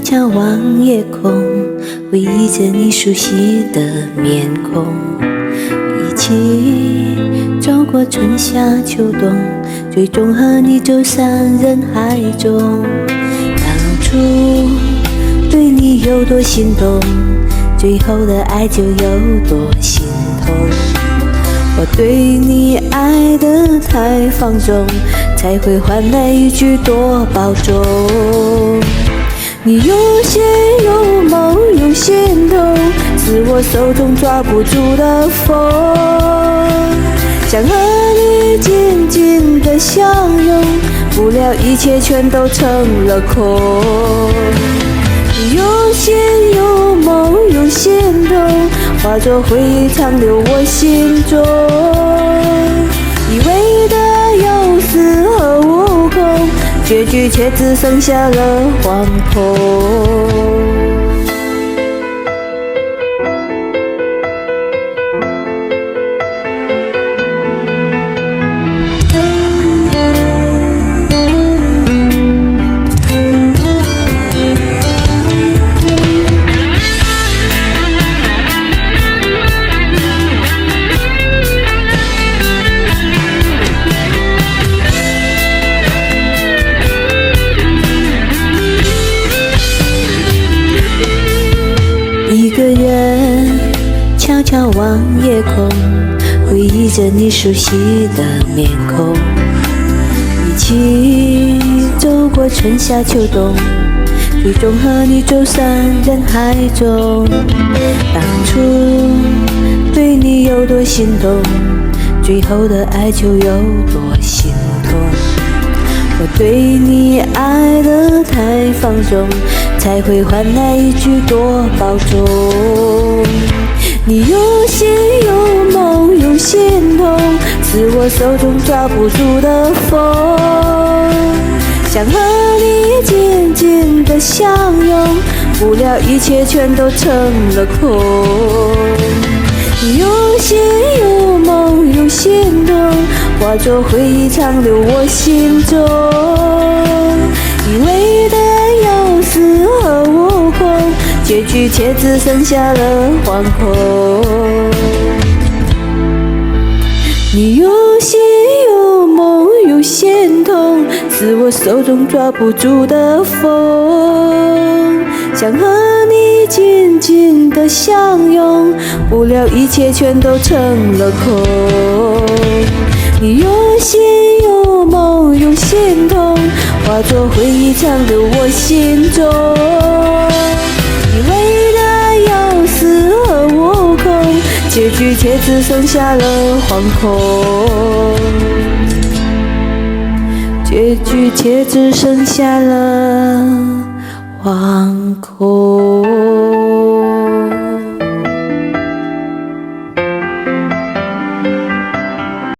悄望夜空，回忆着你熟悉的面孔，一起走过春夏秋冬，最终和你走散人海中。当初对你有多心动，最后的爱就有多心痛。我对你爱得太放纵，才会换来一句多保重。你有些有梦有心痛，是我手中抓不住的风，想和你紧紧的相拥，不料一切全都成了空。你有心有梦有心痛，化作回忆长留我心中，以为的有始和无空，结局却只剩下了惶恐。一个人悄悄望夜空，回忆着你熟悉的面孔，一起走过春夏秋冬，最终和你走散人海中。当初对你有多心动，最后的爱就有多心痛。我对你爱得太放纵，才会换来一句多保重。你有心有梦有心痛，是我手中抓不住的风，想和你紧紧的相拥，不料一切全都成了空。你有心有梦有心痛，化作回忆长留我心中，以为的有始和无空，结局却只剩下了惶恐。你有心有梦有心痛，是我手中抓不住的风，想和你紧紧的相拥，不料一切全都成了空。你有心有梦有心痛，化作回忆长留我心中，以为的有始和无空，结局却只剩下了惶恐，结局却只剩下了惶恐。